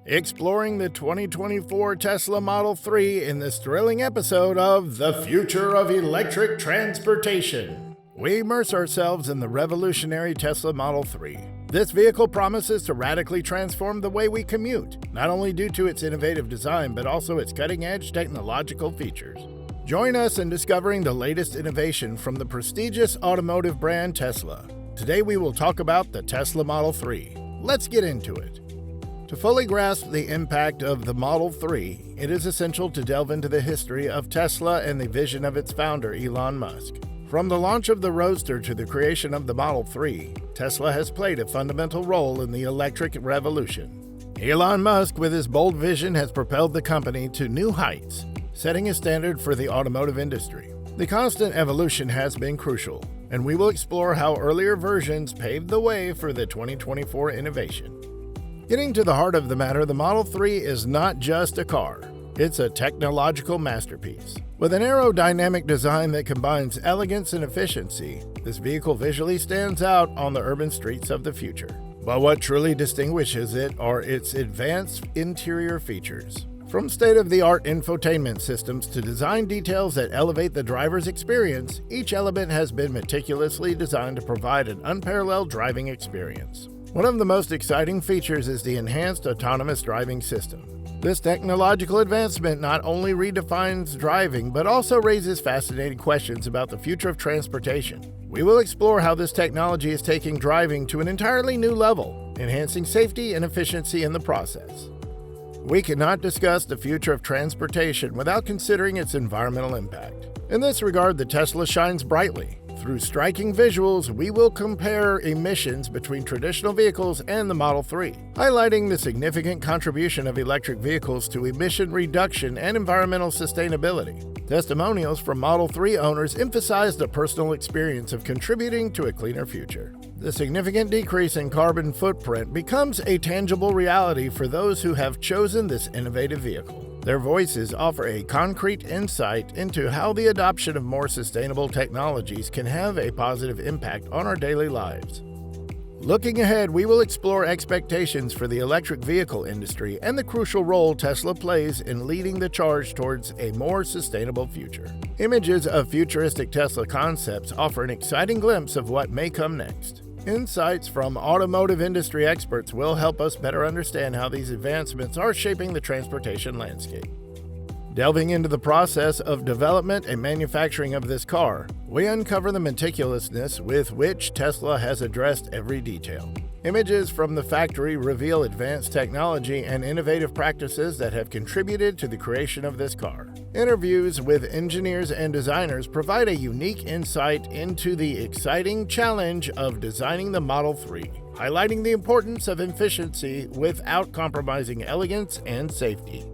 exploring the 2024 Tesla Model 3 in this thrilling episode of The Future of Electric Transportation. We immerse ourselves in the revolutionary Tesla Model 3. This vehicle promises to radically transform the way we commute, not only due to its innovative design, but also its cutting-edge technological features. Join us in discovering the latest innovation from the prestigious automotive brand Tesla. Today we will talk about the Tesla Model 3. Let's get into it. To fully grasp the impact of the Model 3, it is essential to delve into the history of Tesla and the vision of its founder, Elon Musk. From the launch of the Roadster to the creation of the Model 3, Tesla has played a fundamental role in the electric revolution. Elon Musk, with his bold vision, has propelled the company to new heights, setting a standard for the automotive industry. The constant evolution has been crucial, and we will explore how earlier versions paved the way for the 2024 innovation. Getting to the heart of the matter, the Model 3 is not just a car. It's a technological masterpiece. With an aerodynamic design that combines elegance and efficiency, this vehicle visually stands out on the urban streets of the future. But what truly distinguishes it are its advanced interior features. From state-of-the-art infotainment systems to design details that elevate the driver's experience, each element has been meticulously designed to provide an unparalleled driving experience. One of the most exciting features is the enhanced autonomous driving system. This technological advancement not only redefines driving, but also raises fascinating questions about the future of transportation. We will explore how this technology is taking driving to an entirely new level, enhancing safety and efficiency in the process. We cannot discuss the future of transportation without considering its environmental impact. In this regard, the Tesla shines brightly. Through striking visuals, we will compare emissions between traditional vehicles and the Model 3, highlighting the significant contribution of electric vehicles to emission reduction and environmental sustainability. Testimonials from Model 3 owners emphasize the personal experience of contributing to a cleaner future. The significant decrease in carbon footprint becomes a tangible reality for those who have chosen this innovative vehicle. Their voices offer a concrete insight into how the adoption of more sustainable technologies can have a positive impact on our daily lives. Looking ahead, we will explore expectations for the electric vehicle industry and the crucial role Tesla plays in leading the charge towards a more sustainable future. Images of futuristic Tesla concepts offer an exciting glimpse of what may come next. Insights from automotive industry experts will help us better understand how these advancements are shaping the transportation landscape. Delving into the process of development and manufacturing of this car, we uncover the meticulousness with which Tesla has addressed every detail. Images from the factory reveal advanced technology and innovative practices that have contributed to the creation of this car. Interviews with engineers and designers provide a unique insight into the exciting challenge of designing the Model 3, highlighting the importance of efficiency without compromising elegance and safety.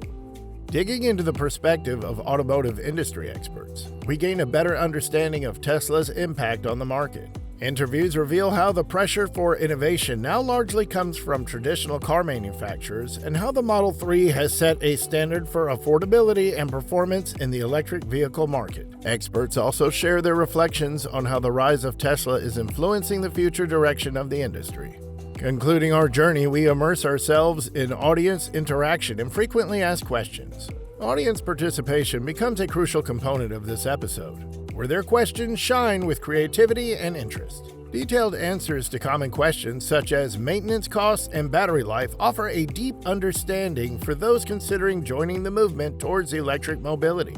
Digging into the perspective of automotive industry experts, we gain a better understanding of Tesla's impact on the market. Interviews reveal how the pressure for innovation now largely comes from traditional car manufacturers and how the Model 3 has set a standard for affordability and performance in the electric vehicle market. Experts also share their reflections on how the rise of Tesla is influencing the future direction of the industry. Concluding our journey, we immerse ourselves in audience interaction and frequently ask questions. Audience participation becomes a crucial component of this episode, where their questions shine with creativity and interest. Detailed answers to common questions such as maintenance costs and battery life offer a deep understanding for those considering joining the movement towards electric mobility.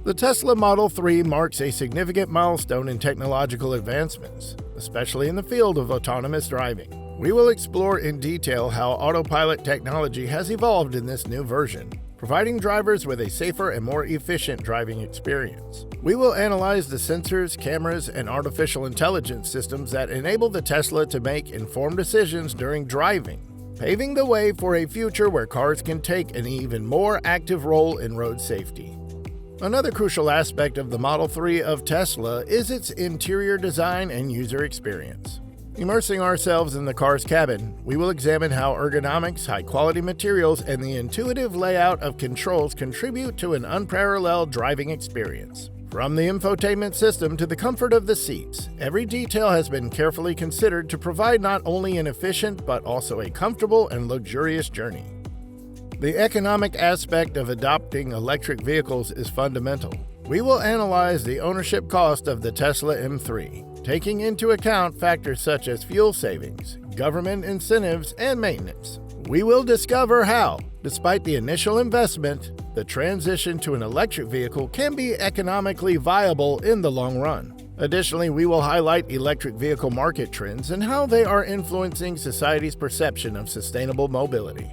The Tesla Model 3 marks a significant milestone in technological advancements, especially in the field of autonomous driving. We will explore in detail how autopilot technology has evolved in this new version, providing drivers with a safer and more efficient driving experience. We will analyze the sensors, cameras, and artificial intelligence systems that enable the Tesla to make informed decisions during driving, paving the way for a future where cars can take an even more active role in road safety. Another crucial aspect of the Model 3 of Tesla is its interior design and user experience. Immersing ourselves in the car's cabin, we will examine how ergonomics, high-quality materials, and the intuitive layout of controls contribute to an unparalleled driving experience. From the infotainment system to the comfort of the seats, every detail has been carefully considered to provide not only an efficient but also a comfortable and luxurious journey. The economic aspect of adopting electric vehicles is fundamental. We will analyze the ownership cost of the Tesla M3, taking into account factors such as fuel savings, government incentives, and maintenance. We will discover how, despite the initial investment, the transition to an electric vehicle can be economically viable in the long run. Additionally, we will highlight electric vehicle market trends and how they are influencing society's perception of sustainable mobility.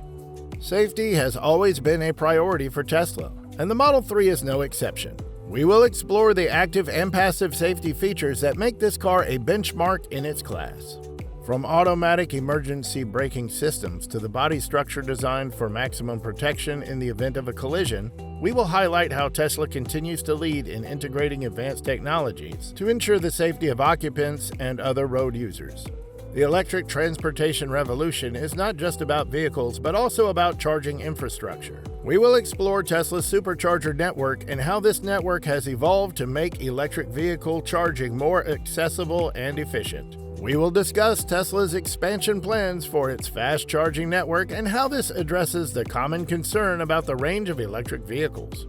Safety has always been a priority for Tesla, and the Model 3 is no exception. We will explore the active and passive safety features that make this car a benchmark in its class. From automatic emergency braking systems to the body structure designed for maximum protection in the event of a collision, we will highlight how Tesla continues to lead in integrating advanced technologies to ensure the safety of occupants and other road users. The electric transportation revolution is not just about vehicles, but also about charging infrastructure. We will explore Tesla's supercharger network and how this network has evolved to make electric vehicle charging more accessible and efficient. We will discuss Tesla's expansion plans for its fast charging network and how this addresses the common concern about the range of electric vehicles.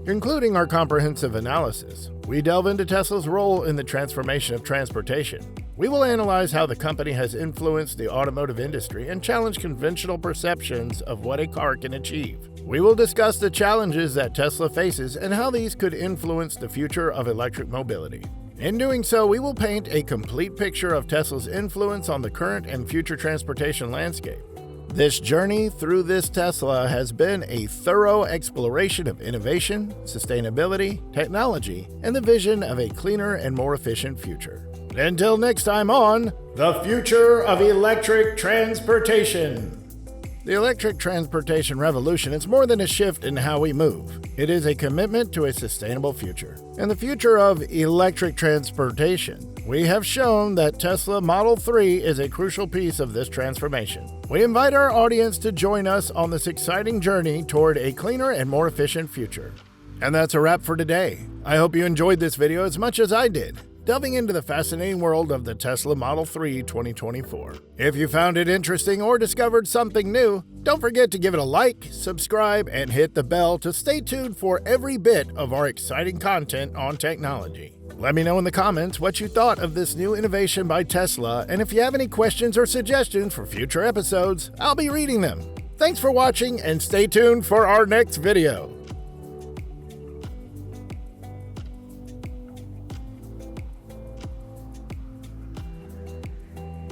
Concluding our comprehensive analysis, we delve into Tesla's role in the transformation of transportation. We will analyze how the company has influenced the automotive industry and challenge conventional perceptions of what a car can achieve. We will discuss the challenges that Tesla faces and how these could influence the future of electric mobility. In doing so, we will paint a complete picture of Tesla's influence on the current and future transportation landscape. This journey through this Tesla has been a thorough exploration of innovation, sustainability, technology, and the vision of a cleaner and more efficient future. Until next time on The Future of Electric Transportation. The electric transportation revolution is more than a shift in how we move. It is a commitment to a sustainable future. In the future of electric transportation, we have shown that Tesla Model 3 is a crucial piece of this transformation. We invite our audience to join us on this exciting journey toward a cleaner and more efficient future. And that's a wrap for today. I hope you enjoyed this video as much as I did, delving into the fascinating world of the Tesla Model 3 2024. If you found it interesting or discovered something new, don't forget to give it a like, subscribe, and hit the bell to stay tuned for every bit of our exciting content on technology. Let me know in the comments what you thought of this new innovation by Tesla, and if you have any questions or suggestions for future episodes, I'll be reading them. Thanks for watching, and stay tuned for our next video.